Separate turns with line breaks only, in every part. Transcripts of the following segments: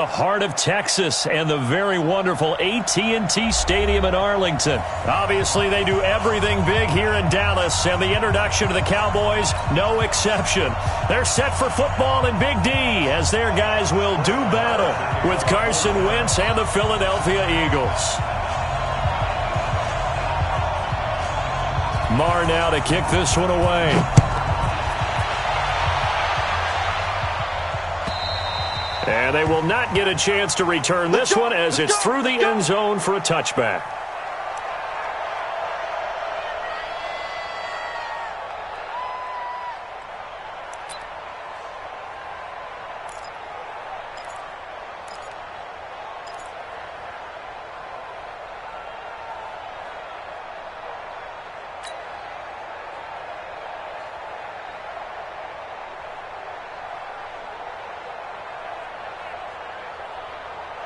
the heart of Texas and the very wonderful AT&T Stadium in Arlington. Obviously, they do everything big here in Dallas, and the introduction to the Cowboys, no exception. They're set for football in Big D as their guys will do battle with Carson Wentz and the Philadelphia Eagles. Marr now to kick this one away. And they will not get a chance to return this one as it's through the end zone for a touchback.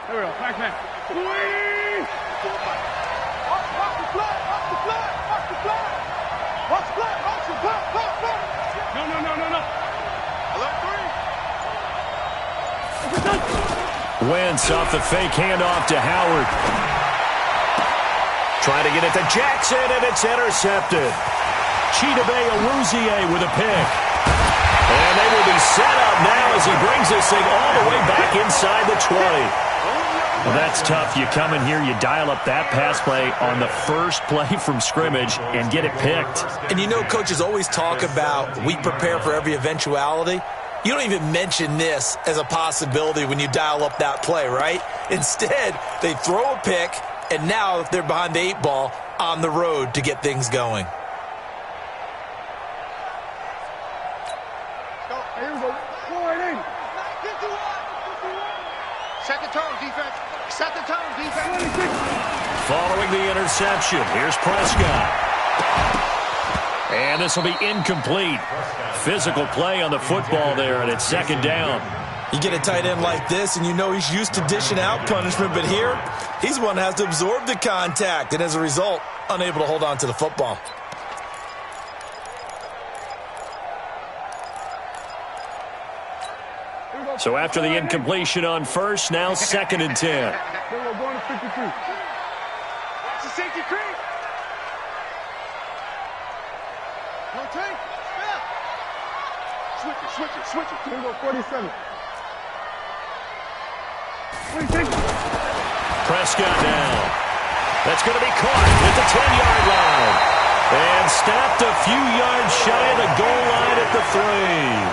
There we go. Back man. Watch the flag. Watch the flag. Watch the flag. Watch the flag. Watch the flag. No. Alert 3.
Wentz off the fake handoff to Howard. Trying to get it to Jackson, and it's intercepted. Chidobe Awuzie with a pick. And they will be set up now as he brings this thing all the way back inside the 20. Well, that's tough. You come in here, you dial up that pass play on the first play from scrimmage and get it picked.
And you know coaches always talk about we prepare for every eventuality. You don't even mention this as a possibility when you dial up that play, right? Instead, they throw a pick, and now they're behind the 8 ball on the road to get things going.
Here we go. Forward in. Set the tone, defense. Set the tone, defense.
Following the interception, here's Prescott. And this will be incomplete. Physical play on the football there, and it's second down.
You get a tight end like this, and you know he's used to dishing out punishment, but here, he's one that has to absorb the contact, and as a result, unable to hold on to the football.
So after the incompletion on first, now second and 10.
We're going to 52. Watch the safety creep. No take. Switch it. We're going 47.
Prescott down. That's going to be caught at the 10-yard line. And stopped a few yards shy of the goal line at the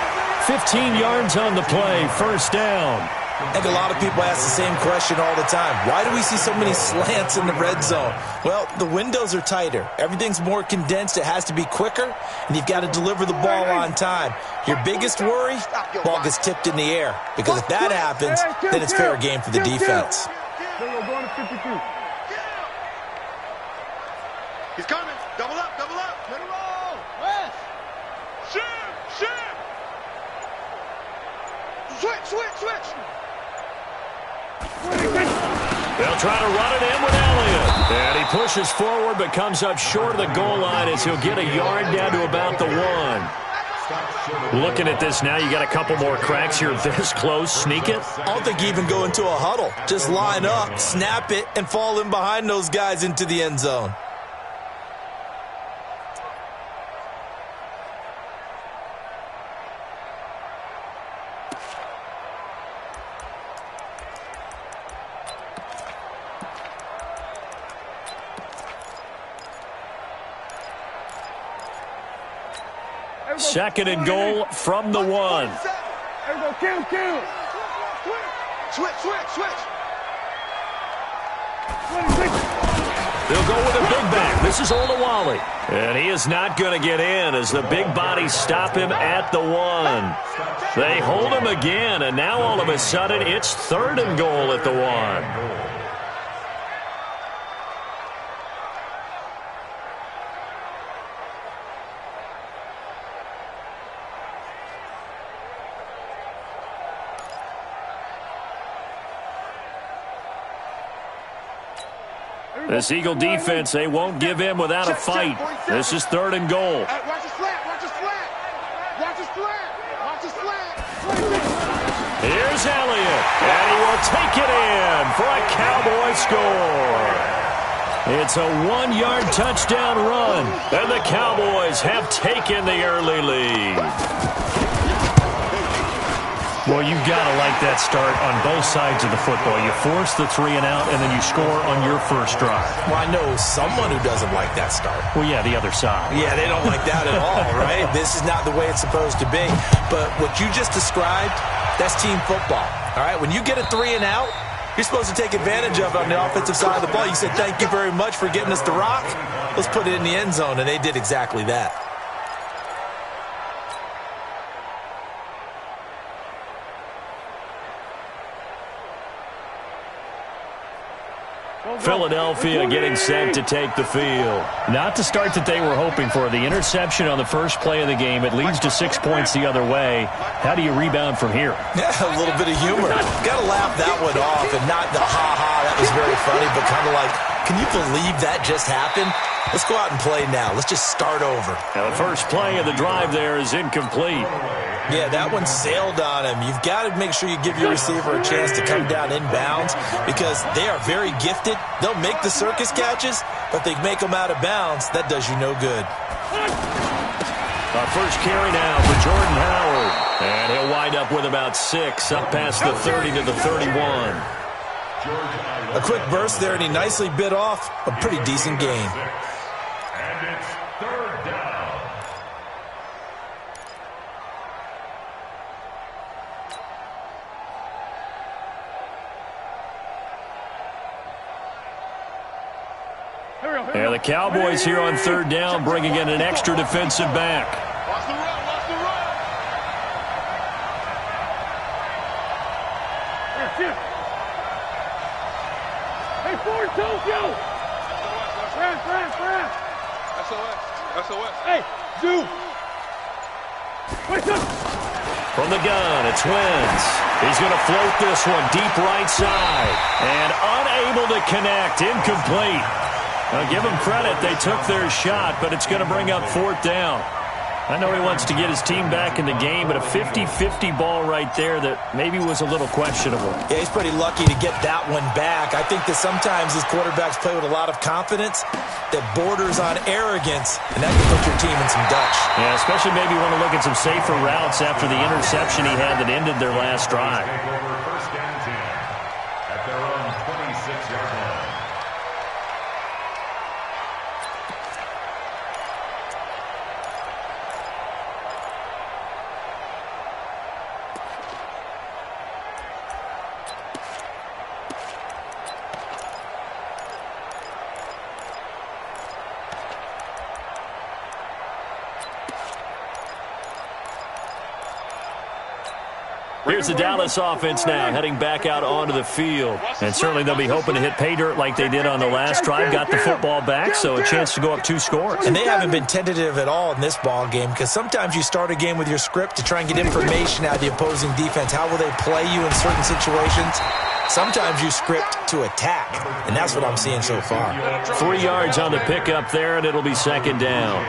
3. 15 yards on the play, first down.
I think a lot of people ask the same question all the time. Why do we see so many slants in the red zone? Well, the windows are tighter. Everything's more condensed. It has to be quicker, and you've got to deliver the ball on time. Your biggest worry, ball gets tipped in the air. Because if that happens, then it's fair game for the defense.
We're going to 52. He's coming. Double up. Let it roll. West. Shift. Switch.
They'll try to run it in with Elliott. And he pushes forward but comes up short of the goal line as he'll get a yard down to about the 1. Looking at this now, you got a couple more cracks here this close. Sneak it?
I don't think you even go into a huddle. Just line up, snap it, and fall in behind those guys into the end zone.
Second and goal from the 1.
There we go. Kill. Switch.
They'll go with a big back. This is Olawale. And he is not going to get in as the big bodies stop him at the 1. They hold him again, and now all of a sudden it's third and goal at the 1. This Eagle defense, they won't give in without a fight. This is third and goal.
Watch his flat.
Here's Elliott, and he will take it in for a Cowboy score. It's a 1-yard touchdown run, and the Cowboys have taken the early lead. Well, you've got to like that start on both sides of the football. You force the 3 and out, and then you score on your first drive.
Well, I know someone who doesn't like that start.
Well, yeah, the other side.
Yeah, they don't like that at all, right? This is not the way it's supposed to be. But what you just described, that's team football, all right? When you get a 3 and out, you're supposed to take advantage of it on the offensive side of the ball. You said, thank you very much for getting us the rock. Let's put it in the end zone, and they did exactly that.
Philadelphia getting set to take the field. Not the start that they were hoping for. The interception on the first play of the game. It leads to 6 points the other way. How do you rebound from here?
Yeah, a little bit of humor. Got to laugh that one off and not the ha-ha, that was very funny, but kind of like, can you believe that just happened? Let's go out and play now. Let's just start over.
Now the first play of the drive there is incomplete.
Yeah, that one sailed on him. You've got to make sure you give your receiver a chance to come down inbounds because they are very gifted. They'll make the circus catches, but they make them out of bounds. That does you no good.
Our first carry now for Jordan Howard. And he'll wind up with about 6, up past the 30 to the 31.
A quick burst there, and he nicely bit off a pretty decent gain.
And it's 3rd down.
And the Cowboys here on 3rd down, bringing in an extra defensive back.
Watch the run, watch the run. Hey, Ford, Tokyo. SOS. Hey, do. Wait up.
From the gun, it's Wentz. He's going to float this one deep right side. And unable to connect, incomplete. Now, give them credit. They took their shot, but it's going to bring up 4th down. I know he wants to get his team back in the game, but a 50-50 ball right there that maybe was a little questionable.
Yeah, he's pretty lucky to get that one back. I think that sometimes these quarterbacks play with a lot of confidence that borders on arrogance, and that can put your team in some Dutch.
Yeah, especially maybe you want to look at some safer routes after the interception he had that ended their last drive.
First and 10 at their own 26-yard line.
Here's the Dallas offense now, heading back out onto the field. And certainly they'll be hoping to hit pay dirt like they did on the last drive. Got the football back, so a chance to go up 2 scores.
And they haven't been tentative at all in this ball game because sometimes you start a game with your script to try and get information out of the opposing defense. How will they play you in certain situations? Sometimes you script to attack, and that's what I'm seeing so far.
3 yards on the pickup there, and it'll be 2nd down.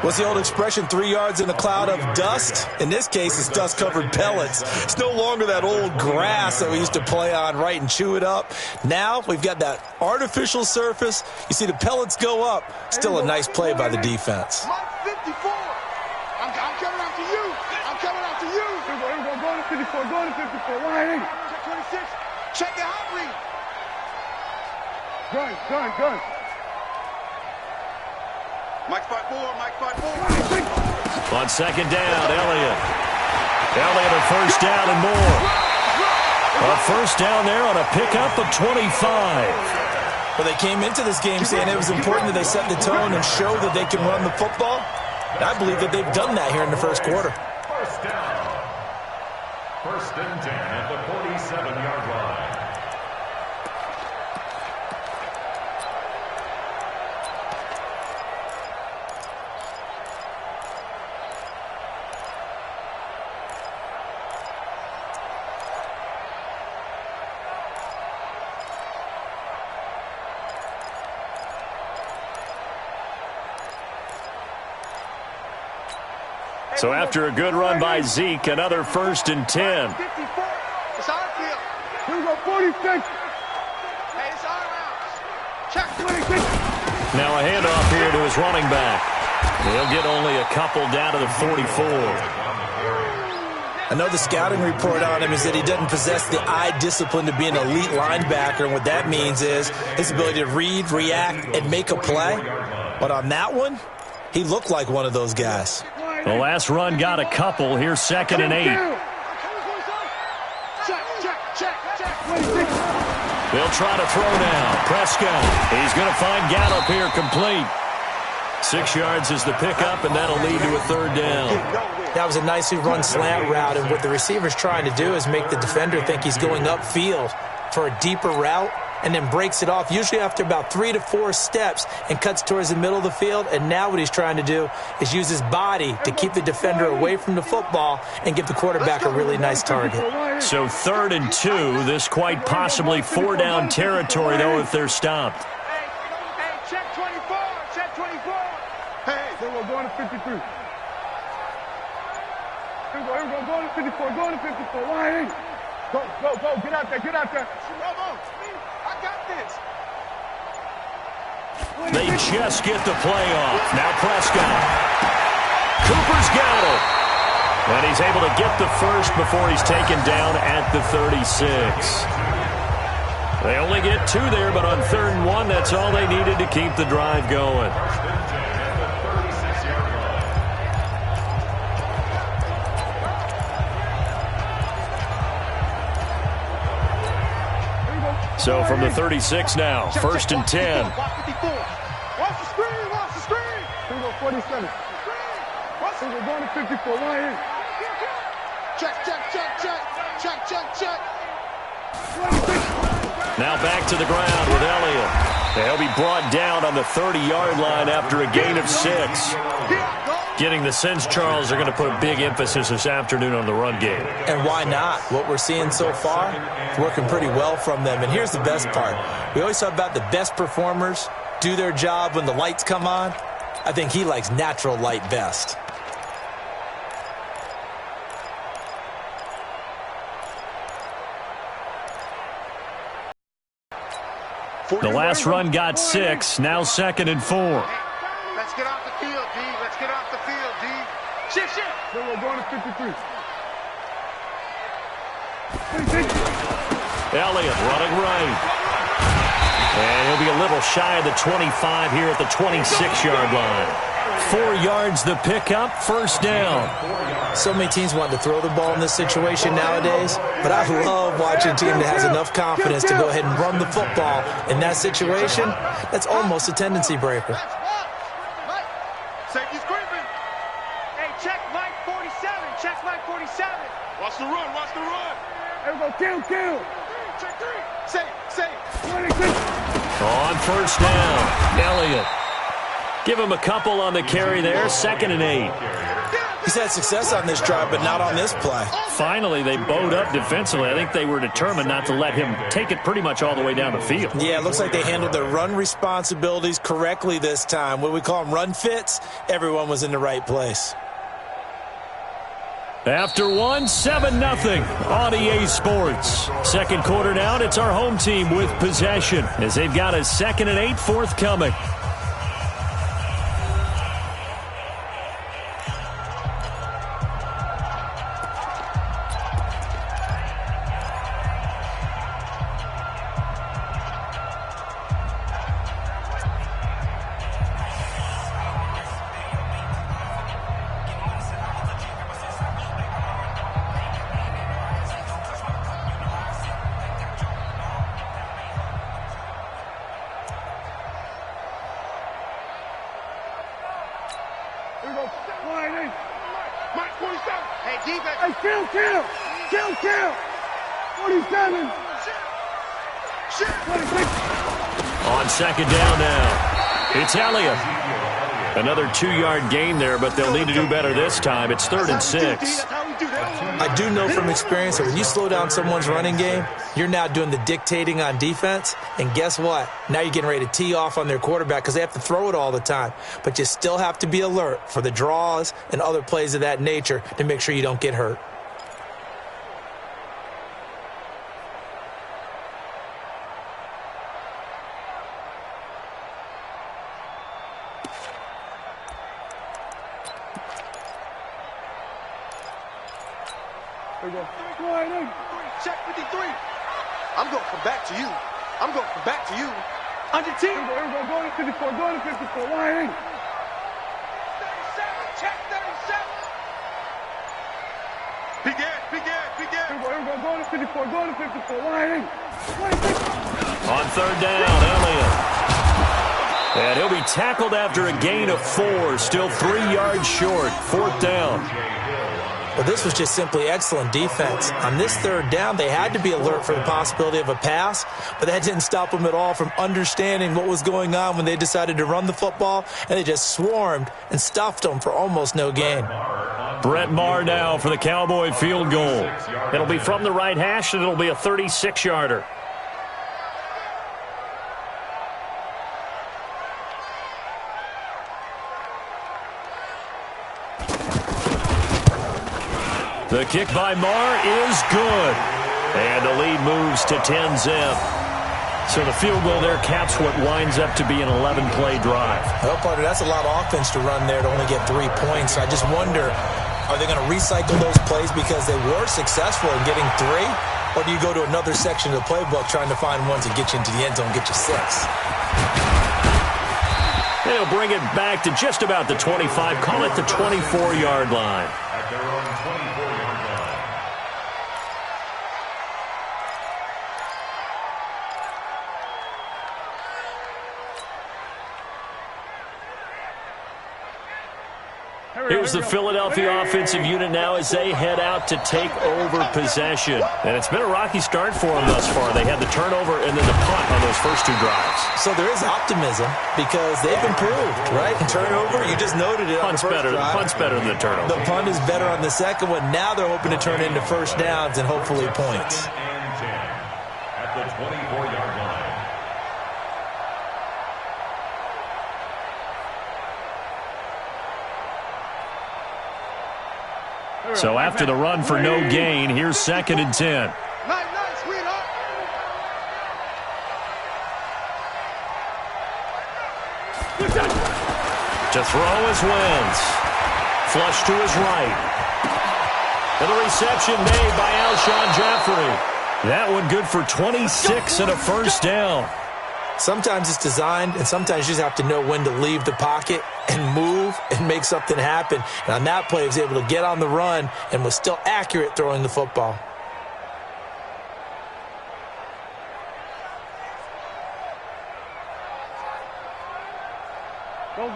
What's the old expression, 3 yards in a cloud of dust? In this case, it's dust-covered pellets. It's no longer that old grass that we used to play on, right, and chew it up. Now we've got that artificial surface. You see the pellets go up. Still a nice play by the defense.
Mike 54. I'm coming out to you. I'm coming out to you. Go to 54. Go to 54. 180. Check 26. Check the hot read. Gun. Mike 5-4.
On 2nd down, Elliott a 1st down and more. A 1st down there on a pickup of 25.
Well, they came into this game saying it was important that they set the tone and show that they can run the football. And I believe that they've done that here in the first quarter.
1st down. 1st and 10 at the 47-yard line.
So after a good run by Zeke, another 1st and 10.
It's our field. Here we go, 46. Hey, it's our house. Check 26.
Now a handoff here to his running back. He'll get only a couple down to the 44.
I know the scouting report on him is that he doesn't possess the eye discipline to be an elite linebacker, and what that means is his ability to read, react, and make a play. But on that one, he looked like one of those guys.
The last run got a couple. Here's 2nd and 8. They'll try to throw now. Prescott. He's going to find Gallup here complete. 6 yards is the pickup, and that'll lead to a 3rd down.
That was a nicely run slant route, and what the receiver's trying to do is make the defender think he's going upfield for a deeper route, and then breaks it off, usually after about 3 to 4 steps, and cuts towards the middle of the field. And now what he's trying to do is use his body to keep the defender away from the football and give the quarterback a really nice target.
So 3rd and 2, this quite possibly 4-down territory, though, if they're stopped.
Hey, check 24, check 24. Hey, then we're going to 53. Here we go, going to 54, going to 54. Why ain't? Go, get out there, get out there. I got this.
They just get the play off. Now Prescott. Cooper's got it. And he's able to get the first before he's taken down at the 36. They only get 2 there, but on 3rd and 1, that's all they needed to keep the drive going. So from the 36 now, 1st and 10.
Watch the screen, watch the screen. Here we go, 47. Here we go, going to 54. Why ain't? Check.
Now back to the ground with Elliott. They'll be brought down on the 30-yard line after a gain of 6. Getting the sense, Charles, they're going to put a big emphasis this afternoon on the run game.
And why not? What we're seeing so far is working pretty well from them. And here's the best part. We always talk about the best performers do their job when the lights come on. I think he likes natural light best.
The last run got 6, now 2nd and 4.
Let's get off the field, D. Let's get off the field, D. Shift. Then we're going to 53.
Elliott running right. And he'll be a little shy of the 25 here at the 26-yard line. 4 yards the pickup, 1st down.
So many teams want to throw the ball in this situation nowadays, but I love watching a team that has enough confidence to go ahead and run the football. In that situation, that's almost a tendency breaker.
Safety's creeping. Hey, check Mike 47. Check Mike 47. Watch the run. There we go, kill. Check 3. Safe.
On 1st down, Elliott. Give him a couple on the carry there, 2nd and 8.
He's had success on this drive, but not on this play.
Finally, they bowed up defensively. I think they were determined not to let him take it pretty much all the way down the field.
Yeah, it looks like they handled their run responsibilities correctly this time. What we call them run fits, everyone was in the right place.
After 7-0 on EA Sports. 2nd quarter now, and it's our home team with possession as they've got a 2nd and 8 forthcoming.
Mike 47. Hey, defense. Hey, kill. 47. 26.
On 2nd down now, it's Elliott. Another 2-yard gain there, but they'll need to do better this time. It's 3rd and 6.
I do know from experience that when you slow down someone's running game, you're now doing the dictating on defense. And guess what? Now you're getting ready to tee off on their quarterback because they have to throw it all the time. But you still have to be alert for the draws and other plays of that nature to make sure you don't get hurt.
Check 53. I'm going to come back to you. I'm going to come back to you. Under team. Go to 54. Go to 54. Line in. 37. Check 37. Begin. Go to 54. Go to 54. Line in.
On third down, Elliott. And he'll be tackled after a gain of 4. Still 3 yards short. Fourth down.
Well, this was just simply excellent defense. On this third down, they had to be alert for the possibility of a pass, but that didn't stop them at all from understanding what was going on when they decided to run the football, and they just swarmed and stuffed them for almost no gain.
Brett Maher now for the Cowboy field goal. It'll be from the right hash, and it'll be a 36-yarder. The kick by Maher is good. And the lead moves to 10-zip. So the field goal there caps what winds up to be an 11-play drive.
Well, partner, that's a lot of offense to run there to only get 3 points. I just wonder, are they going to recycle those plays because they were successful in getting 3? Or do you go to another section of the playbook trying to find ones that get you into the end zone and get you 6?
They'll bring it back to just about the 25. Call it the 24-yard line.
At their own 24-yard line.
Here's the Philadelphia offensive unit now as they head out to take over possession. And it's been a rocky start for them thus far. They had the turnover and then the punt on those first 2 drives.
So there is optimism because they've improved, right? And turnover, you just noted it.
Punt's better than the turnover.
The punt is better on the second one. Now they're hoping to turn into first downs and hopefully points.
And 10 at the 24-yard line.
So after the run for no gain, here's 2nd and 10.
Nice, sweetheart.
To throw is Wentz. Flush to his right. And the reception made by Alshon Jeffrey. That one good for 26 and a first down.
Sometimes it's designed, and sometimes you just have to know when to leave the pocket and move and make something happen. And on that play, he was able to get on the run and was still accurate throwing the football.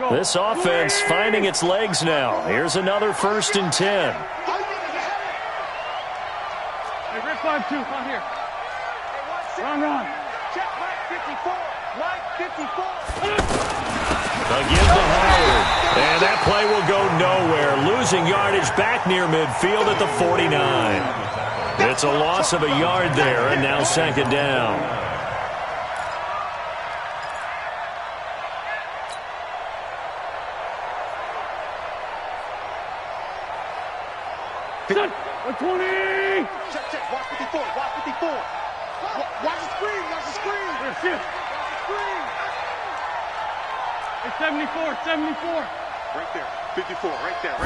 This offense finding its legs now. Here's another 1st and 10.
Hey, Red 5-2, come here. Run. Check Mike 54. Mike 54.
Again to Howard. And that play will go nowhere. Losing yardage back near midfield at the 49. It's a loss of a yard there, and now 2nd down.
Set. 20. Check. Watch 54. Watch 54. Watch the screen. Watch the screen. Watch the screen. It's 74. Right there. 54. Right there.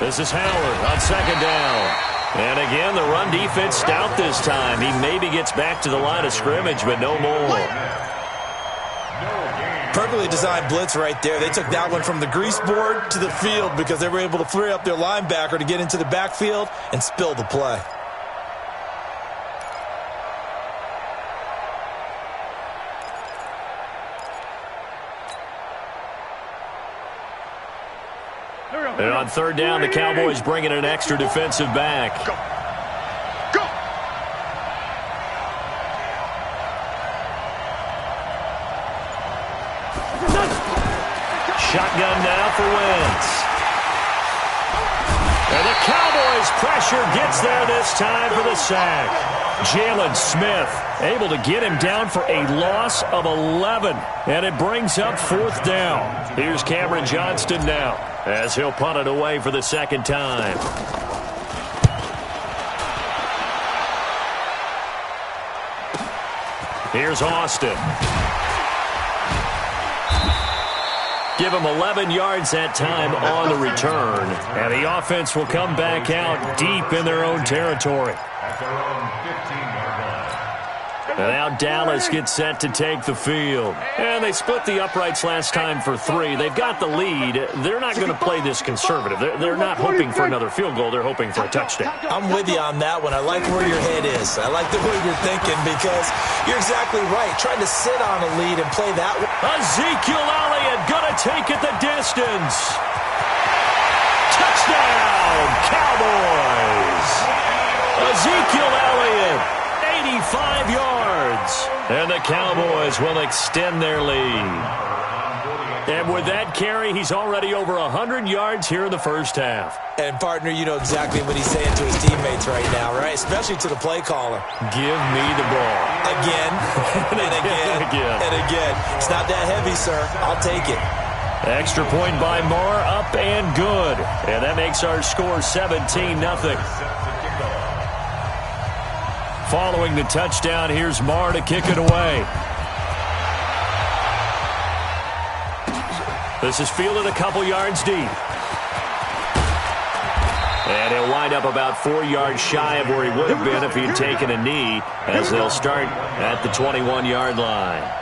This is Howard on 2nd down. And again, the run defense stout this time. He maybe gets back to the line of scrimmage, but no more.
Perfectly designed blitz right there. They took that one from the grease board to the field because they were able to free up their linebacker to get into the backfield and spill the play.
And on 3rd down, the Cowboys bring in an extra defensive back.
Go.
Shotgun now for Wentz. And And the Cowboys' pressure gets there this time for the sack. Jalen Smith able to get him down for a loss of 11. And it brings up 4th down. Here's Cameron Johnston now as he'll punt it away for the second time. Here's Austin. Give him 11 yards that time on the return. And the offense will come back out deep in their own territory.
At their own 15-yard line.
And now Dallas gets set to take the field. And they split the uprights last time for 3. They've got the lead. They're not going to play this conservative. They're not hoping for another field goal. They're hoping for a touchdown.
I'm with you on that one. I like where your head is. I like the way you're thinking because you're exactly right. Trying to sit on a lead and play that one.
Ezekiel Elliott going to take it the distance. Touchdown, Cowboys. Ezekiel Elliott. 85 yards. And the Cowboys will extend their lead. And with that carry, he's already over 100 yards here in the first half.
And, partner, you know exactly what he's saying to his teammates right now, right? Especially to the play caller.
Give me the ball.
Again, and again, and again. It's not that heavy, sir. I'll take it.
Extra point by Marr, up and good. And that makes our score 17-0. Following the touchdown, here's Marr to kick it away. This is fielded a couple yards deep. And he'll wind up about 4 yards shy of where he would have been if he'd taken a knee, as they'll start at the 21-yard line.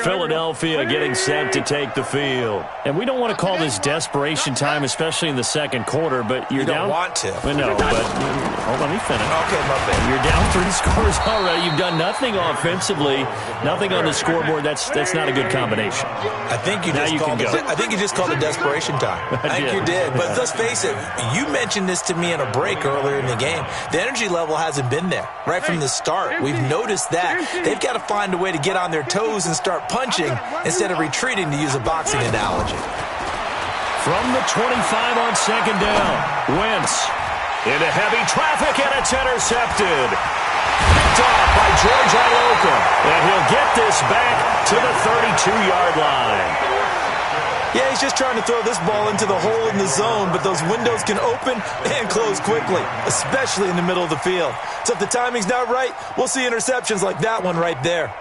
Philadelphia getting set to take the field. And we don't want to call this desperation time, especially in the second quarter, but you're down.
You don't want to.
Well, no, but hold on, let me finish.
Okay, my bad.
You're down 3 scores already. You've done nothing offensively, nothing on the scoreboard. That's not a good combination.
I think you just called it desperation time. I think you did. But let's face it, you mentioned this to me in a break earlier in the game. The energy level hasn't been there right from the start. We've noticed that. They've got to find a way to get on their toes and start punching instead of retreating, to use a boxing analogy.
From the 25 on second down, Wentz into heavy traffic, and it's intercepted. Picked off by George Iloka, and he'll get this back to the 32-yard line.
Yeah, he's just trying to throw this ball into the hole in the zone, but those windows can open and close quickly, especially in the middle of the field. So if the timing's not right, we'll see interceptions like that one right there.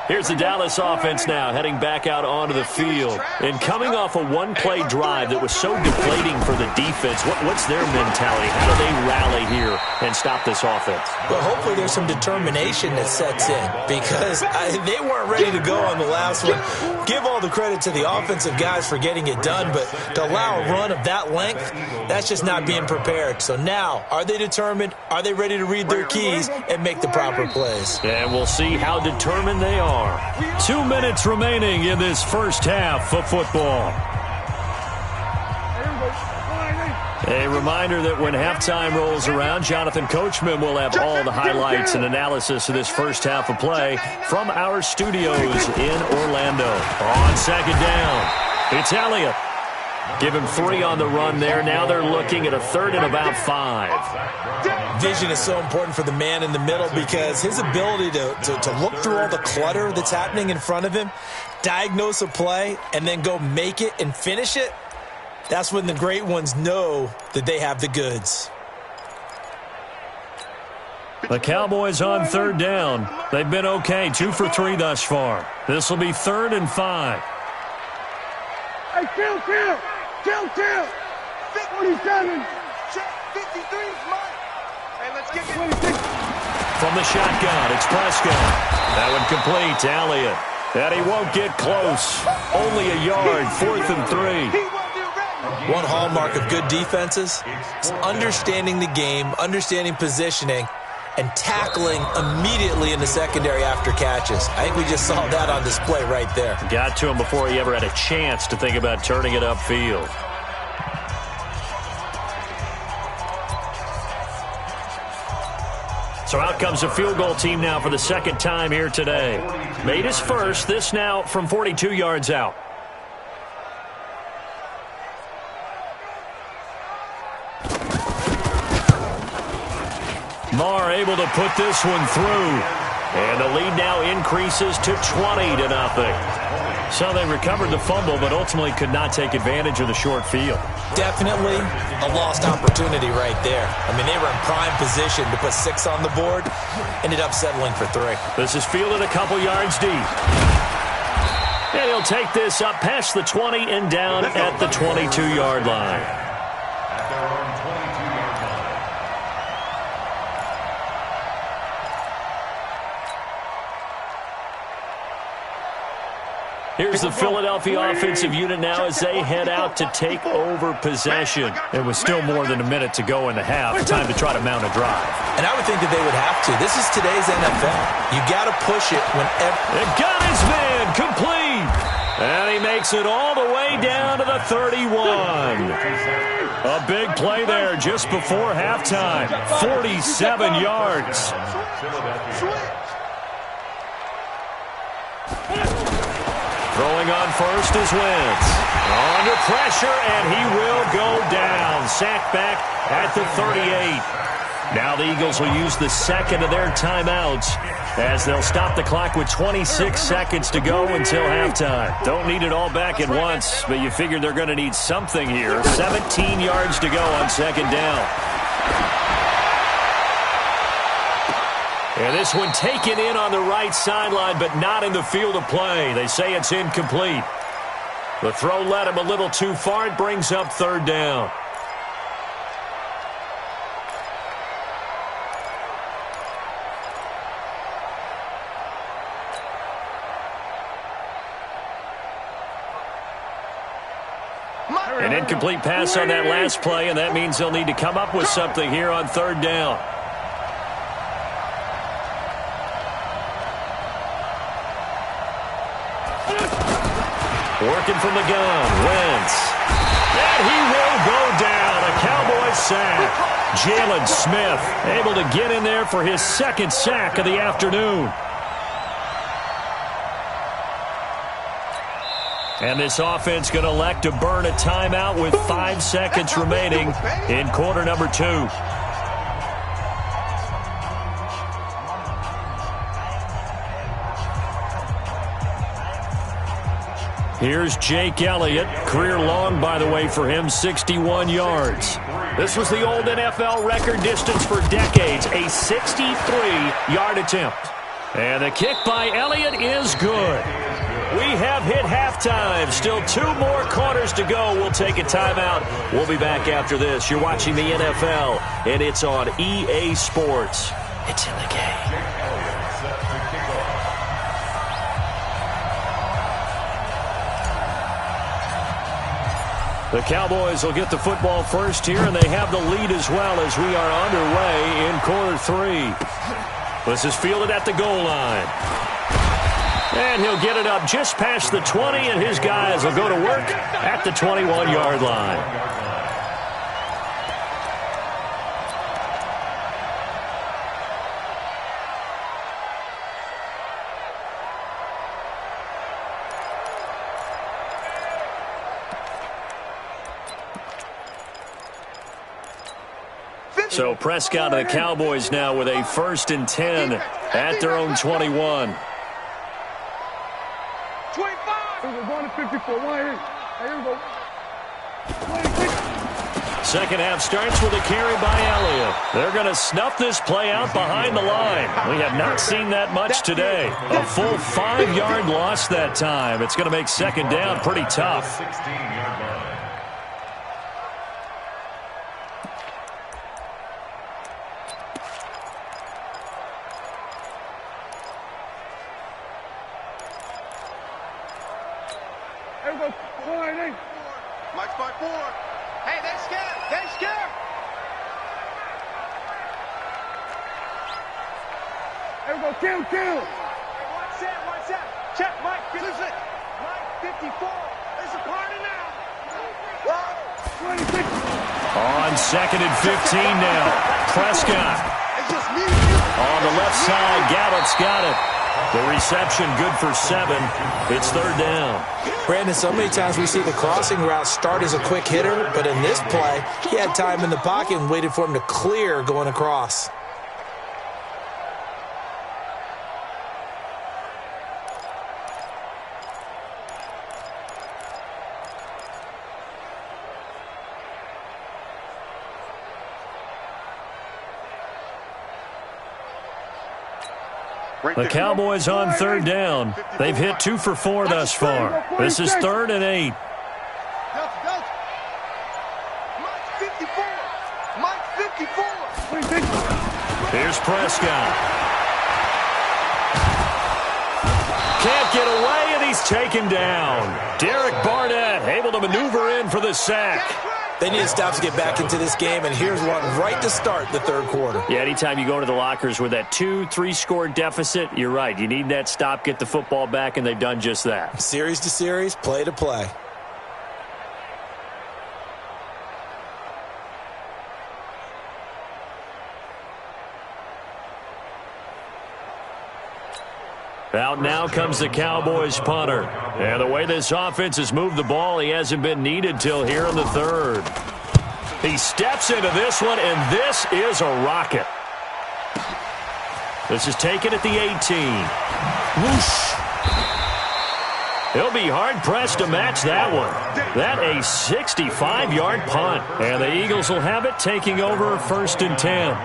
Here's the Dallas offense now heading back out onto the field. And coming off a one-play drive that was so deflating for the defense, what's their mentality? How do they rally here and stop this offense?
Well, hopefully there's some determination that sets in because they weren't ready to go on the last one. Give all the credit to the offensive guys for getting it done, but to allow a run of that length, that's just not being prepared. So now, are they determined? Are they ready to read their keys and make the proper plays?
And we'll see how determined they are. 2 minutes remaining in this first half of football. A reminder that when halftime rolls around, Jonathan Coachman will have all the highlights and analysis of this first half of play from our studios in Orlando. On second down, it's Elliott. Give him 3 on the run there. Now they're looking at a third and about 5.
Vision is so important for the man in the middle because his ability to look through all the clutter that's happening in front of him, diagnose a play, and then go make it and finish it, that's when the great ones know that they have the goods.
The Cowboys on third down. They've been okay, 2 for 3 thus far. This will be 3rd and 5.
Hey, kill. 47. Check 53 is mine. Hey, let's get it. 26.
From the shotgun, it's Prescott. That one complete to Elliott. And he won't get close. Only a yard, 4th and 3.
One hallmark of good defenses is understanding the game, understanding positioning, and tackling immediately in the secondary after catches. I think we just saw that on display right there.
Got to him before he ever had a chance to think about turning it upfield. So out comes a field goal team now for the second time here today. Made his first, this now from 42 yards out. Marr able to put this one through. And the lead now increases to 20-0. So they recovered the fumble, but ultimately could not take advantage of the short field.
Definitely a lost opportunity right there. I mean, they were in prime position to put 6 on the board. Ended up settling for 3.
This is fielded a couple yards deep. And he'll take this up past the 20 and down at the 22-yard line. Here's the Philadelphia offensive unit now as they head out to take over possession. It was still more than a minute to go in the half. Time to try to mount a drive.
And I would think that they would have to. This is today's NFL. You got to push it whenever.
It got his man complete. And he makes it all the way down to the 31. A big play there just before halftime. 47 yards. Throwing on first is Wentz. Under pressure, and he will go down. Sacked back at the 38. Now the Eagles will use the second of their timeouts as they'll stop the clock with 26 seconds to go until halftime. Don't need it all back at once, but you figure they're going to need something here. 17 yards to go on second down. And this one taken in on the right sideline, but not in the field of play. They say it's incomplete. The throw led him a little too far. It brings up third down. An incomplete pass on that last play, and that means they'll need to come up with something here on third down. Working from the gun, Wentz. And he will go down. A Cowboys sack. Jalen Smith able to get in there for his second sack of the afternoon. And this offense going to elect to burn a timeout with 5 seconds remaining in quarter number 2. Here's Jake Elliott. Career long, by the way, for him, 61 yards. This was the old NFL record distance for decades, a 63-yard attempt. And the kick by Elliott is good. We have hit halftime. Still 2 more quarters to go. We'll take a timeout. We'll be back after this. You're watching the NFL, and it's on EA Sports. It's in the game. The Cowboys will get the football first here, and they have the lead as well as we are underway in quarter 3. This is fielded at the goal line. And he'll get it up just past the 20, and his guys will go to work at the 21-yard line. So Prescott and the Cowboys now with a 1st and 10 at their own 21. 2nd half starts with a carry by Elliott. They're going to snuff this play out behind the line. We have not seen that much today. A full 5-yard loss that time. It's going to make second down pretty tough.
Mike's by 4. Hey, they scared. They scared. There we go, kill. Hey, one set. Check, Mike. Mike 54. It's a party now. 26.
On 2nd and 15 now. Prescott. On the left side, Gallup's got it. The reception good for 7. It's 3rd down.
Brandon, so many times we see the crossing route start as a quick hitter, but in this play, he had time in the pocket and waited for him to clear going across.
The Cowboys on 3rd down. They've hit 2 for 4 thus far. This is 3rd and 8. Here's Prescott. Can't get away, and he's taken down. Derek Barnett able to maneuver in for the sack.
They need to stop to get back into this game, and here's one right to start the 3rd quarter.
Yeah, anytime you go to the lockers with that 2-3 score deficit, you're right. You need that stop, get the football back, and they've done just that.
Series to series, play to play.
Out now comes the Cowboys punter. And the way this offense has moved the ball, he hasn't been needed till here in the 3rd. He steps into this one, and this is a rocket. This is taken at the 18. Whoosh. He'll be hard-pressed to match that one. That a 65-yard punt. And the Eagles will have it, taking over 1st and 10.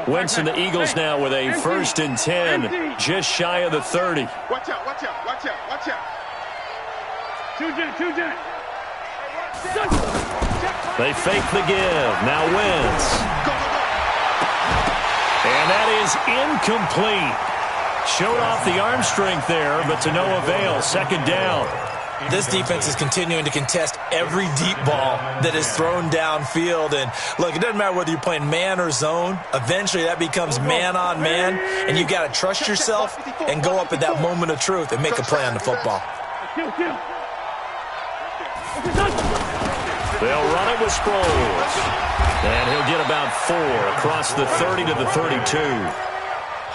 Wentz and the Eagles now with a 1st and 10, just shy of the 30.
Watch out. Two jet.
They fake the give. Now Wentz. And that is incomplete. Showed off the arm strength there, but to no avail. 2nd down.
This defense is continuing to contest every deep ball that is thrown downfield. And, look, it doesn't matter whether you're playing man or zone. Eventually that becomes man-on-man, and you've got to trust yourself and go up at that moment of truth and make a play on the football.
They'll run it with Sproles. And he'll get about 4 across the 30 to the 32.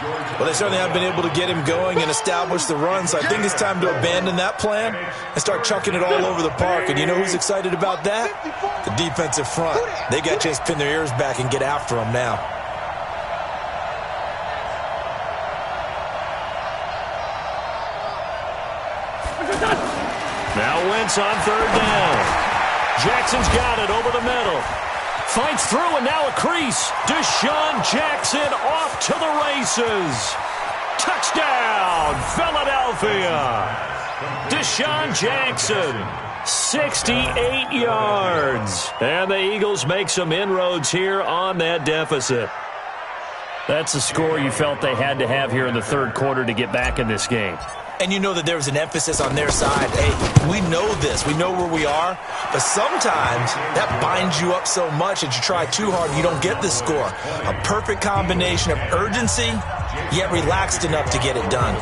Well, they certainly haven't been able to get him going and establish the run, so I think it's time to abandon that plan and start chucking it all over the park. And you know who's excited about that? The defensive front. They got a chance to pin their ears back and get after him now.
Now Wentz on 3rd down. Jackson's got it over the middle. Fights through, and now a crease. Deshaun Jackson off to the races. Touchdown, Philadelphia. Deshaun Jackson, 68 yards. And the Eagles make some inroads here on that deficit. That's a score you felt they had to have here in the 3rd quarter to get back in this game.
And you know that there was an emphasis on their side. Hey, we know this. We know where we are. But sometimes that binds you up so much that you try too hard and you don't get the score. A perfect combination of urgency, yet relaxed enough to get it done.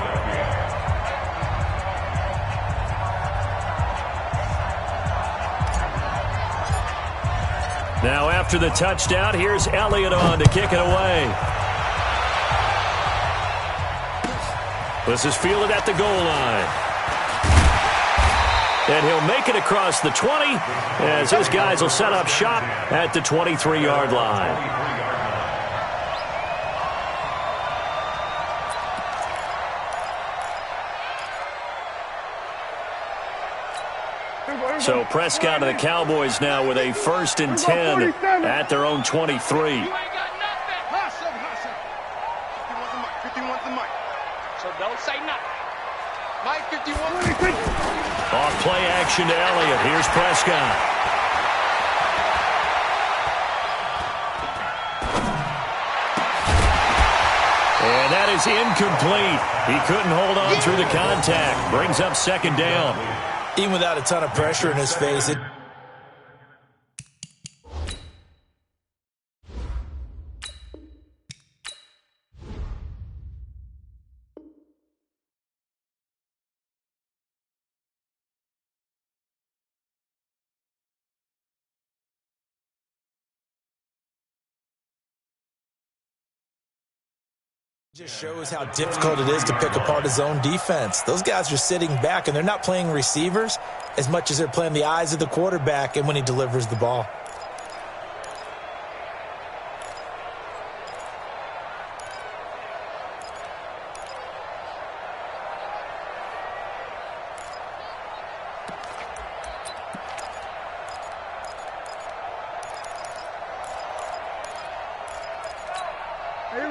Now after the touchdown, here's Elliott on to kick it away. This is fielded at the goal line. And he'll make it across the 20 as his guys will set up shop at the 23-yard line. So Prescott and the Cowboys now with a 1st and 10 at their own 23.
Don't say nothing. Mike 51.
Off play action to Elliott. Here's Prescott. And that is incomplete. He couldn't hold on through the contact. Brings up second down.
Even without a ton of pressure in his face, just shows how difficult it is to pick apart his own defense. Those guys are sitting back, and they're not playing receivers as much as they're playing the eyes of the quarterback and when he delivers the ball.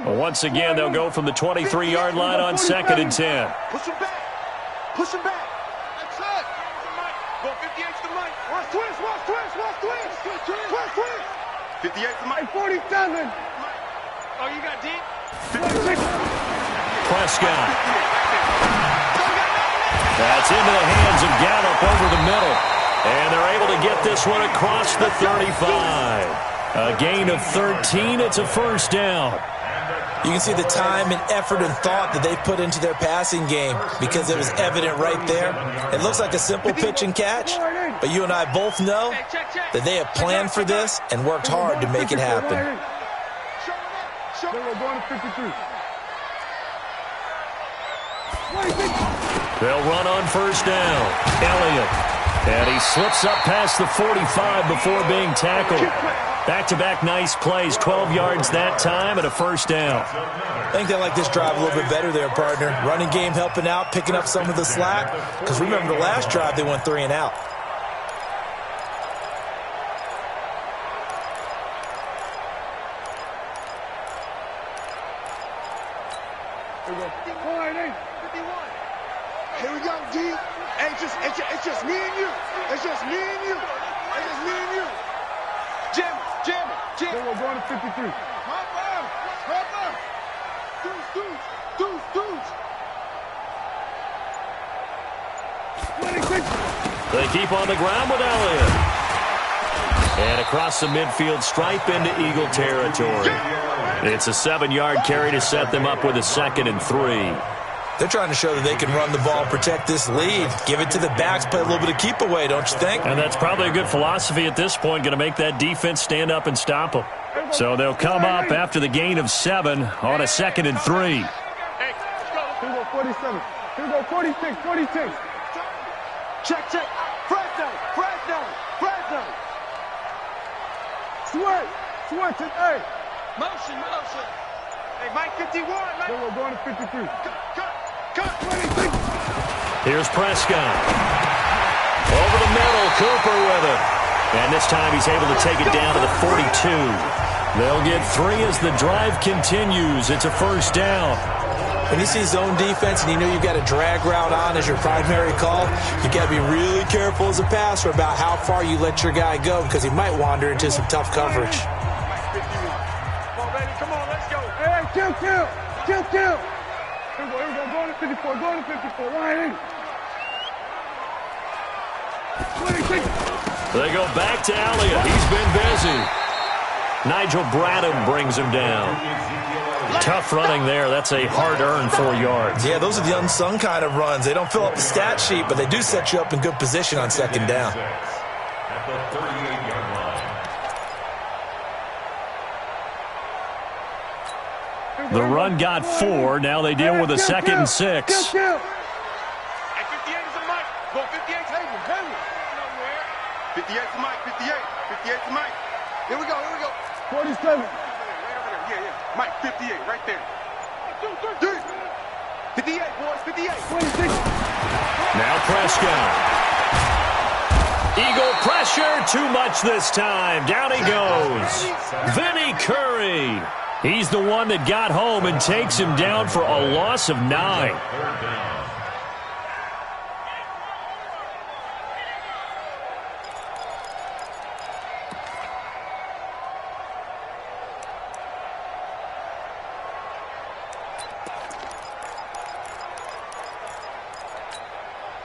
Once again, they'll go from the 23-yard line on 2nd and 10.
Push him back. Push him back. That's it. Go 58 to the mic. Watch twist. Watch twist. Watch twist. Twist, twist. 58 to the mic. 47. Oh, you got deep? 56.
Prescott. That's into the hands of Gallup over the middle. And they're able to get this one across the 35. A gain of 13. It's a first down.
You can see the time and effort and thought that they put into their passing game because it was evident right there. It looks like a simple pitch and catch, but you and I both know that they have planned for this and worked hard to make it happen.
They'll run on first down. Elliott. And he slips up past the 45 before being tackled. Back-to-back nice plays, 12 yards that time and a first down.
I think they like this drive a little bit better there, partner. Running game helping out, picking up some of the slack. Because remember the last drive, they went 3 and out.
Here we go, D. Hey, it's just me and you. It's just me and you. It's just me and you. Jim it. We're going to 53. Hop up. Deuce.
26. They keep on the ground with Elliott. And across the midfield stripe into Eagle territory. It's a 7-yard carry to set them up with a 2nd and 3.
They're trying to show that they can run the ball, protect this lead. Give it to the backs, play a little bit of keep away, don't you think?
And that's probably a good philosophy at this point, going to make that defense stand up and stop them. So they'll come up after the gain of 7 on a 2nd and 3.
Hey, let's go. Here we go, 47. Here we go, 46. Check. Fresno. Switch it, hey. Motion. Hey, Mike 51, Mike. Then we're going to 53. Cut. 26.
Here's Prescott. Over the middle, Cooper with it. And this time he's able to take it down to the 42. They'll get 3 as the drive continues. It's a first down.
When you see zone defense and you know you've got a drag route on as your primary call, you've got to be really careful as a passer about how far you let your guy go because he might wander into some tough coverage.
Come on, let's go. Hey, kill. Here we go. Going to 54. Right in. 26.
They go back to Elliott. He's been busy. Nigel Bradham brings him down. Tough running there. That's a hard-earned 4 yards.
Yeah, those are the unsung kind of runs. They don't fill up the stat sheet, but they do set you up in good position on 2nd down.
At the 38-yard line.
The run got 4. Now they deal with a 2nd and 6.
Hey, 58 is a mic. Go 58 table. 58 to Mike. 58 to Mike. Here we go. 47. Yeah. Mike, 58, right there. 58, boys, 58. 26.
Now Prescott. Eagle pressure, too much this time. Down he goes. Vinny Curry. He's the one that got home and takes him down for a loss of 9.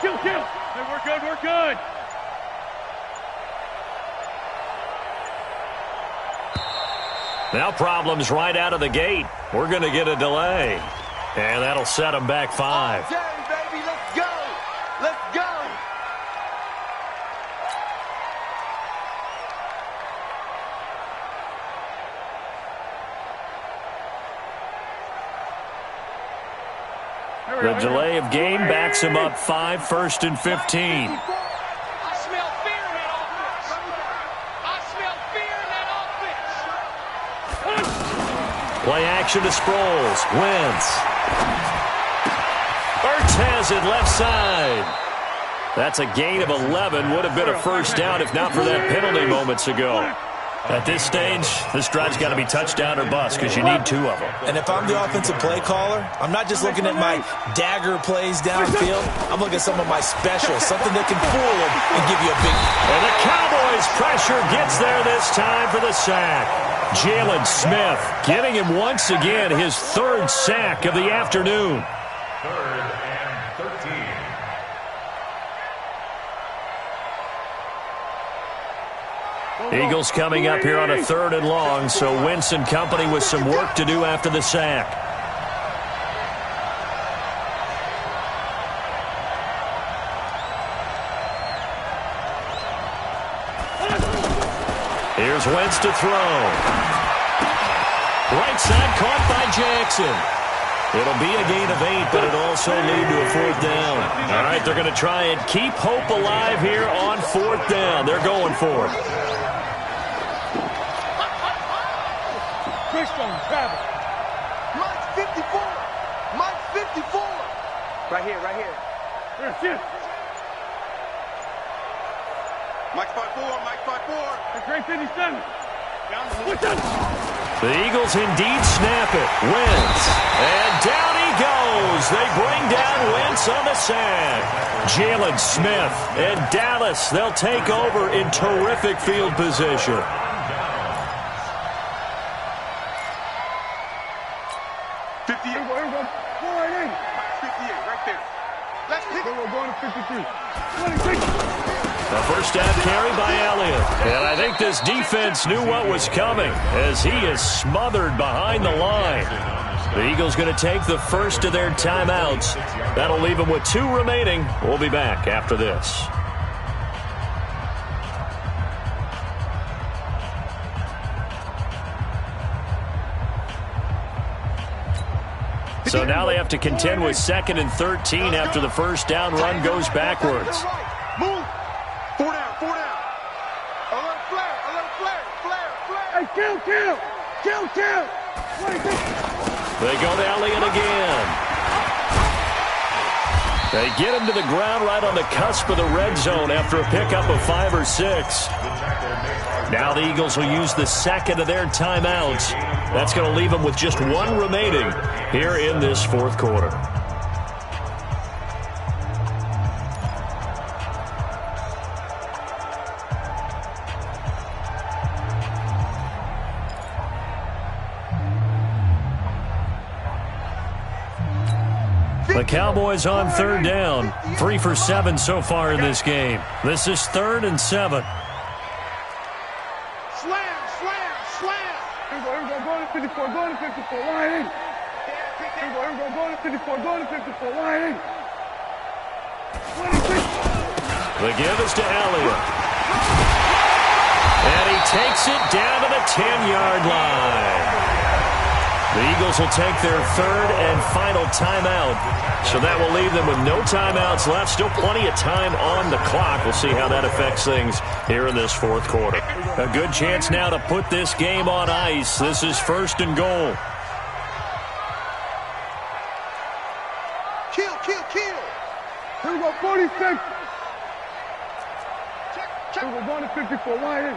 Kill. Hey, we're good.
Now problems right out of the gate. We're going to get a delay. And that'll set them back 5.
Okay, baby, let's go.
The delay of game backs him up 5, 1st and 15.
I smell fear in that offense.
Play action to Sproles. Wentz. Ertz has it left side. That's a gain of 11. Would have been a first down if not for that penalty moments ago. At this stage, this drive's got to be touchdown or bust because you need 2 of them.
And if I'm the offensive play caller, I'm not just looking at my dagger plays downfield. I'm looking at some of my specials, something that can fool them and give you a big...
And the Cowboys' pressure gets there this time for the sack. Jalen Smith getting him once again his 3rd sack of the afternoon.
3rd and 13.
Eagles coming up here on a 3rd and long, so Wentz and company with some work to do after the sack. Here's Wentz to throw. Right side caught by Jackson. It'll be a gain of 8, but it'll also lead to a 4th down. All right, they're going to try and keep hope alive here on 4th down. They're going for it.
Travel. Mike's 54. Right here. That's it. Mike's 5'4. That's great 57.
The Eagles indeed snap it. Wentz. And down he goes. They bring down Wentz on the sack. Jalen Smith and Dallas, they'll take over in terrific field position. A first down carry by Elliott. And I think this defense knew what was coming as he is smothered behind the line. The Eagles going to take the first of their timeouts. That'll leave them with 2 remaining. We'll be back after this. So now they have to contend with 2nd and 13 after the first down run goes backwards.
Move. 4 down. Alert flare. Hey, kill.
They go to Elliott again. They get him to the ground right on the cusp of the red zone after a pickup of 5 or 6. Now the Eagles will use the 2nd of their timeouts. That's going to leave them with just 1 remaining here in this 4th quarter. The Cowboys on 3rd down. 3 for 7 so far in this game. This is 3rd and 7.
Slam. Here we go. Going to 54. Line in. Here we go. Going to 54. Line in. 26.
The give is to Elliott. And he takes it down to the 10-yard line. The Eagles will take their 3rd and final timeout. So that will leave them with no timeouts left. Still plenty of time on the clock. We'll see how that affects things here in this 4th quarter. A good chance now to put this game on ice. This is 1st and goal.
Kill. Here we go, 46. Check. We're going to 54. Line in.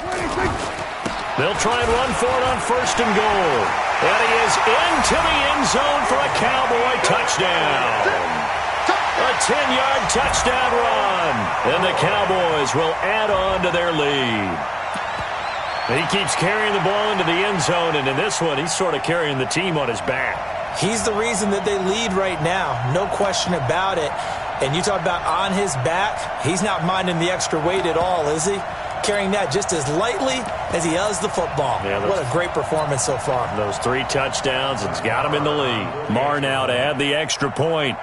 26.
They'll try and run for it on 1st and goal. And he is into the end zone for a Cowboy touchdown. A 10-yard touchdown run. And the Cowboys will add on to their lead. He keeps carrying the ball into the end zone, and in this one, he's sort of carrying the team on his back.
He's the reason that they lead right now. No question about it. And you talk about on his back, he's not minding the extra weight at all, is he? Carrying that just as lightly as he does the football. Yeah, what a great performance so far.
Those 3 touchdowns, it's got him in the lead. Marr now to add the extra point.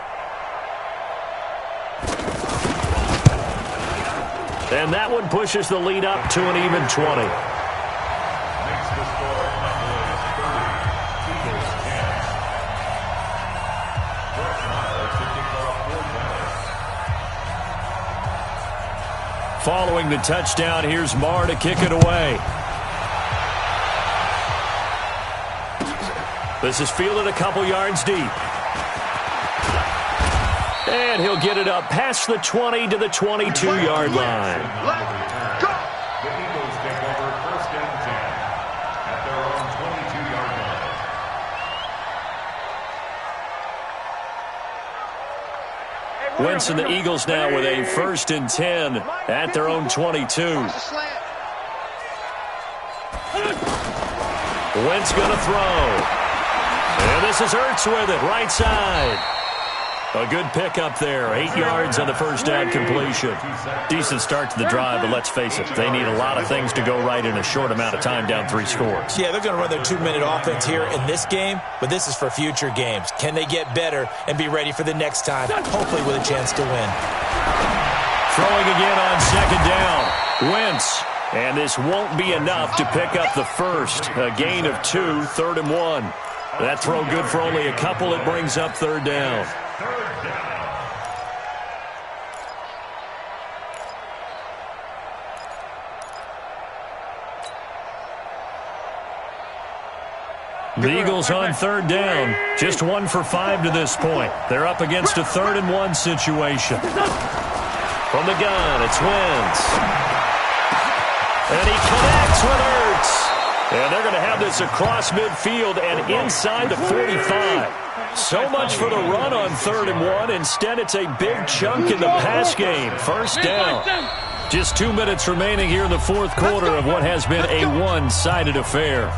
And that one pushes the lead up to an even 20.
Makes the score Cowboys 30, Eagles 10. Brett Maher to kick off for Dallas.
Following the touchdown, here's Marr to kick it away. This is fielded a couple yards deep. And he'll get it up past the 20 to the 22-yard line.
The Eagles take over 1st and 10 at their own 22-yard line.
Wentz and the Eagles now with a 1st and 10 at their own 22. Wentz going to throw. And this is Ertz with it, right side. A good pickup there. 8 yards on the first down completion. Decent start to the drive, but let's face it, they need a lot of things to go right in a short amount of time down 3 scores.
Yeah, they're going to run their 2-minute offense here in this game, but this is for future games. Can they get better and be ready for the next time, hopefully with a chance to win?
Throwing again on 2nd down. Wentz. And this won't be enough to pick up the first. A gain of 2, 3rd and 1. That throw good for only a couple. It brings up 3rd down. The Eagles on 3rd down. Just 1 for 5 to this point. They're up against a 3rd and 1 situation. From the gun, it's Wentz. And he connects with Ertz. And they're going to have this across midfield and inside the 45. So much for the run on 3rd and 1. Instead, it's a big chunk in the pass game. 1st down. Just 2 minutes remaining here in the 4th quarter of what has been a one-sided affair.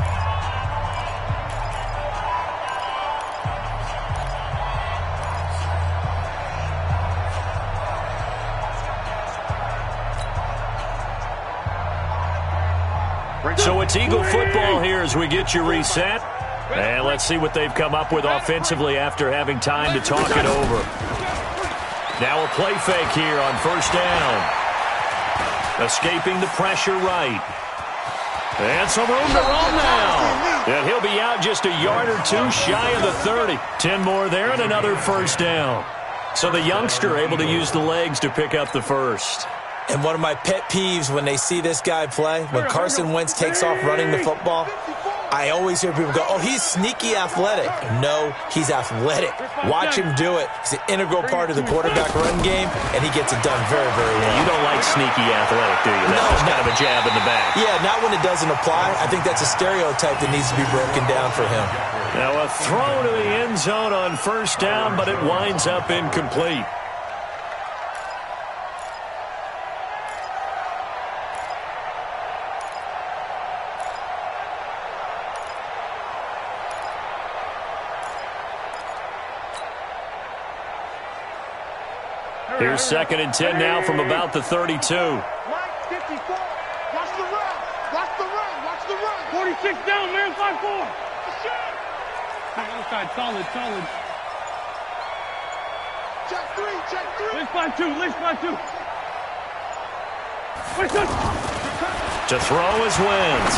So it's Eagle football here as we get you reset. And let's see what they've come up with offensively after having time to talk it over. Now a play fake here on 1st down. Escaping the pressure right. And some room to run now. And he'll be out just a yard or 2 shy of the 30. 10 more there and another 1st down. So the youngster able to use the legs to pick up the first.
And one of my pet peeves when they see this guy play, when Carson Wentz takes off running the football, I always hear people go, oh, he's sneaky athletic. No, he's athletic. Watch him do it. He's an integral part of the quarterback run game, and he gets it done very, very well.
You don't like sneaky athletic, do you? That's just kind of a jab in the back.
Yeah, not when it doesn't apply. I think that's a stereotype that needs to be broken down for him.
Now a throw to the end zone on 1st down, but it winds up incomplete. Here's 2nd and 10 now from about the 32.
Mike, 54. Watch the run. Watch the run. Watch the run. 46 down, man. 5-4. Outside, solid. Check 3. List by 2.
To throw is Wentz.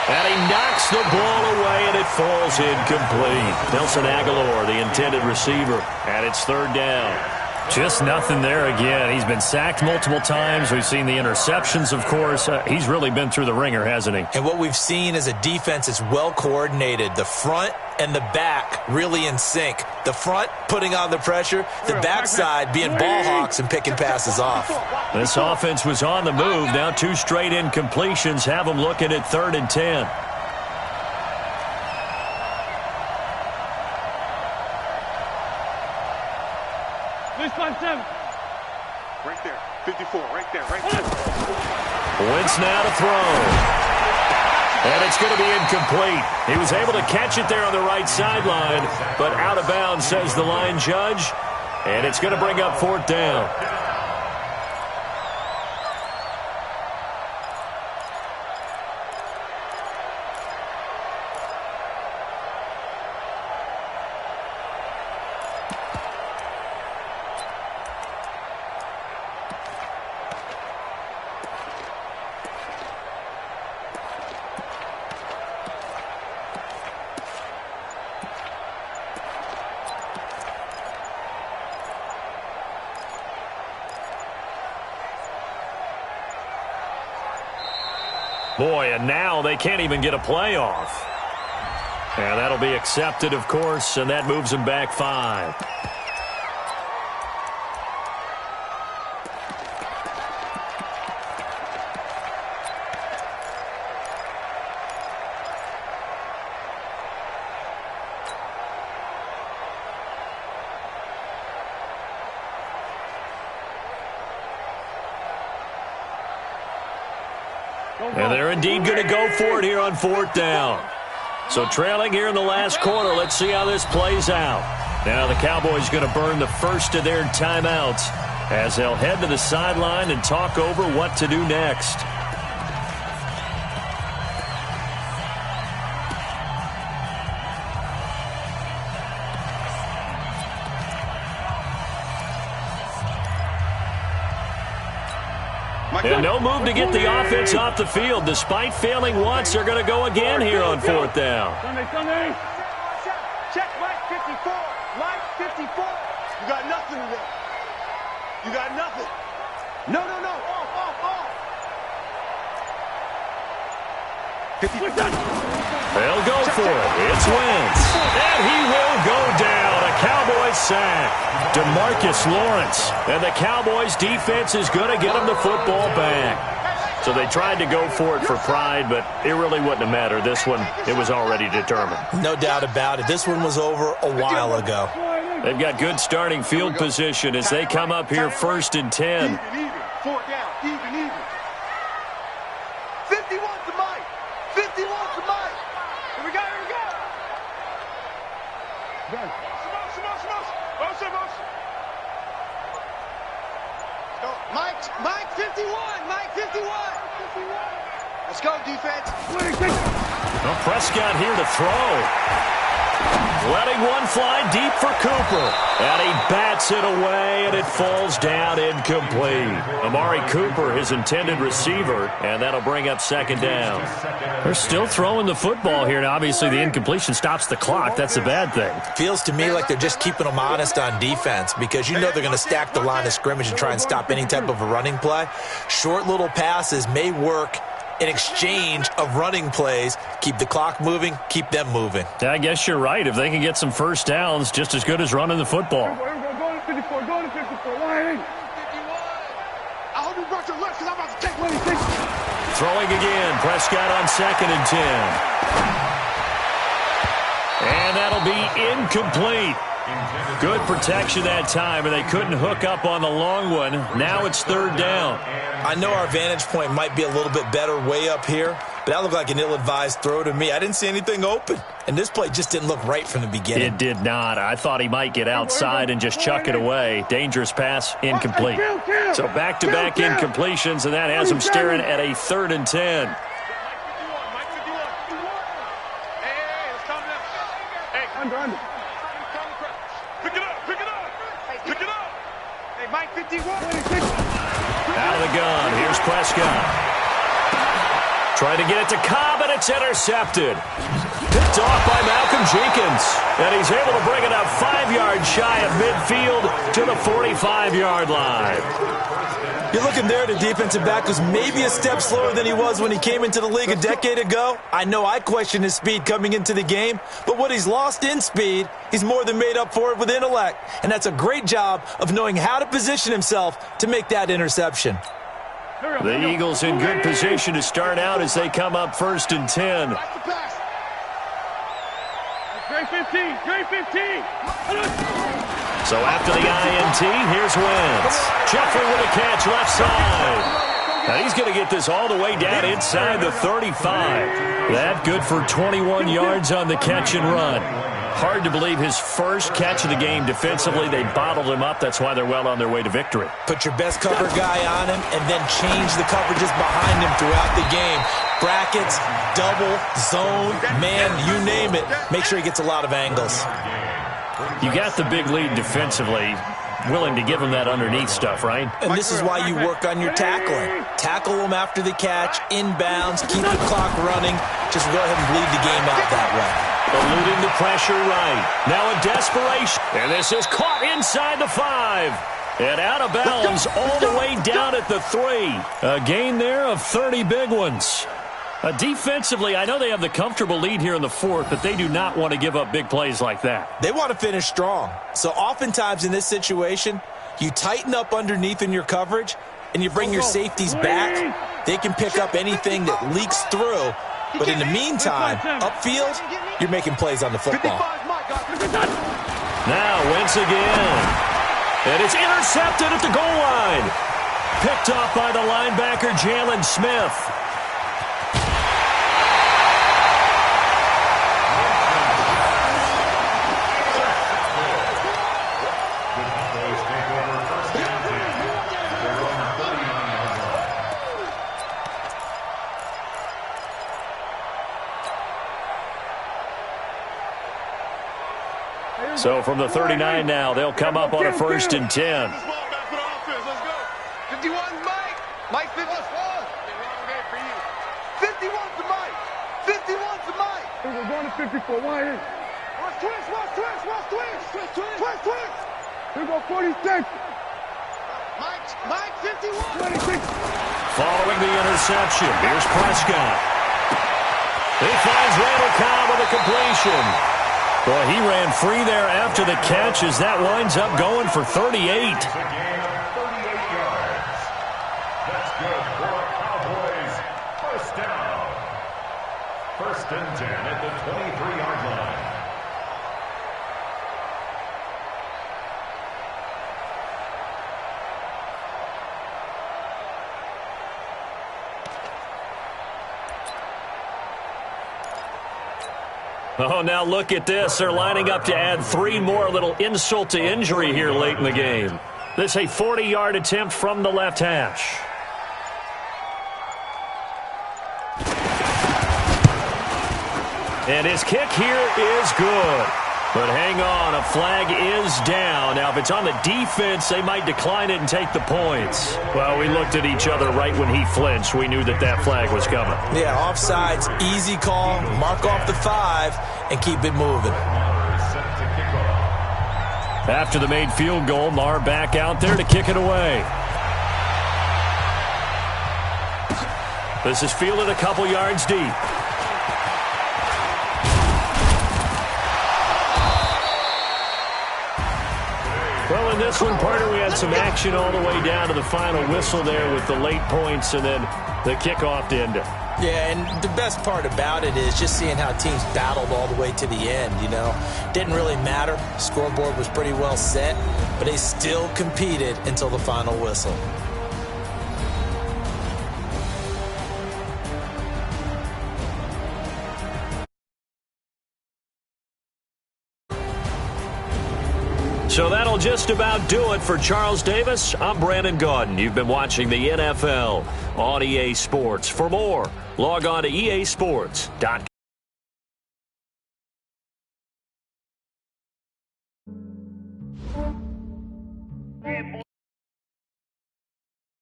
And he knocks the ball away, and it falls incomplete. Nelson Aguilar, the intended receiver, and it's 3rd down. Just nothing there again. He's been sacked multiple times. We've seen the interceptions, of course. He's really been through the ringer, hasn't he?
And what we've seen is a defense that's well coordinated. The front and the back really in sync. The front putting on the pressure, the backside being ball hawks and picking passes off.
This offense was on the move. Now 2 straight incompletions have them looking at 3rd and 10.
Right there. 54. Right there.
Wentz now to throw. And it's going to be incomplete. He was able to catch it there on the right sideline, but out of bounds, says the line judge. And it's going to bring up 4th down. Boy, and now they can't even get a playoff. And that'll be accepted, of course, and that moves them back 5. And they're indeed going to go for it here on 4th down. So trailing here in the last quarter, let's see how this plays out. Now the Cowboys going to burn the first of their timeouts as they'll head to the sideline and talk over what to do next. And no move to get the offense off the field. Despite failing once, they're going to go again here on 4th down.
Check Mike 54. Mike 54. You got nothing today. You got nothing. No. Off. 50.
They'll go for it. It's Wentz. And he will go down. A Cowboys sack. DeMarcus Lawrence. And the Cowboys defense is going to get him the football back. So they tried to go for it for pride, but it really wouldn't have mattered. This one, it was already determined.
No doubt about it. This one was over a while ago.
They've got good starting field position as they come up here 1st and 10.
Even. 4th down. Even. 51 to Mike. 51 to Mike. Here we go. Done. Mike 51. Mike 51. Let's go, defense.
Well, Prescott here to throw. Letting one fly deep for Cooper. And he bats it away, and it falls down incomplete. Amari Cooper, his intended receiver, and that'll bring up 2nd down. They're still throwing the football here, and obviously the incompletion stops the clock. That's the bad thing.
Feels to me like they're just keeping them honest on defense because you know they're going to stack the line of scrimmage and try and stop any type of a running play. Short little passes may work in exchange of running plays. Keep the clock moving, keep them moving.
I guess you're right. If they can get some first downs, just as good as running the football.
Go to 54. Line. 51. I hope you brought your left because I'm about to take one.
Throwing again. Prescott on 2nd and 10. And that'll be incomplete. Good protection that time, and they couldn't hook up on the long one. Now it's 3rd down.
I know our vantage point might be a little bit better way up here, but that looked like an ill-advised throw to me. I didn't see anything open, and this play just didn't look right from the beginning.
It did not. I thought he might get outside and just chuck it away. Dangerous pass, incomplete. So back-to-back incompletions, and that has him staring at a 3rd and 10.
Under. Pick it up. Hey, Mike 51.
Out of the gun. Here's Prescott. Trying to get it to Cobb, and it's intercepted. Picked off by Malcolm Jenkins. And he's able to bring it up 5 yards shy of midfield to the 45-yard line.
You're looking there, the defensive back was maybe a step slower than he was when he came into the league a decade ago. I know I questioned his speed coming into the game, but what he's lost in speed, he's more than made up for it with intellect. And that's a great job of knowing how to position himself to make that interception.
The Eagles in good position to start out as they come up 1st and 10.
Great 15.
So after the INT, here's Wentz. Jeffrey with a catch left side. And he's going to get this all the way down inside the 35. That good for 21 yards on the catch and run. Hard to believe his first catch of the game defensively. They bottled him up. That's why they're well on their way to victory.
Put your best cover guy on him and then change the coverages behind him throughout the game. Brackets, double, zone, man, you name it. Make sure he gets a lot of angles.
You got the big lead defensively. Willing to give him that underneath stuff, right?
And this is why you work on your tackling. Tackle him after the catch, inbounds, keep the clock running. Just go ahead and bleed the game out that way.
Eluding the pressure right. Now a desperation. And this is caught inside the 5. And out of bounds all the way down at the 3. A gain there of 30 big ones. Defensively, I know they have the comfortable lead here in the 4th, but they do not want to give up big plays like that.
They want to finish strong. So oftentimes in this situation, you tighten up underneath in your coverage, and you bring your safeties back. They can pick up anything that leaks through. But in the meantime, upfield, you're making plays on the football.
Now, Wentz again. And it's intercepted at the goal line. Picked off by the linebacker, Jalen Smith. So from the 39 now, they'll come up on a 1st and 10.
51's Mike. Mike 54. 51's the Mike. 51's the Mike. We're going to 54. Why is? Watch twist. Here we go 46. Mike 51. 26.
Following the interception, here's Prescott. He finds Randall Cobb with a completion. Boy, he ran free there after the catch as that winds up going for 38.
It's a gain of 38 yards. That's good for the Cowboys. First down. 1st and 10 at the 23-yard line.
Oh, now look at this. They're lining up to add 3 more, a little insult to injury here late in the game. This a 40-yard attempt from the left hash. And his kick here is good. But hang on, a flag is down. Now, if it's on the defense, they might decline it and take the points. Well, we looked at each other right when he flinched. We knew that that flag was coming.
Yeah, offsides, easy call, mark off the 5, and keep it moving.
After the made field goal, Maher back out there to kick it away. This is fielded a couple yards deep. Well, in this one, partner, we had some action all the way down to the final whistle there with the late points and then the kickoff to end it.
Yeah, and the best part about it is just seeing how teams battled all the way to the end, you know. Didn't really matter. Scoreboard was pretty well set, but they still competed until the final whistle.
So that'll just about do it for Charles Davis. I'm Brandon Gaudin. You've been watching the NFL on EA Sports. For more, log on to easports.com.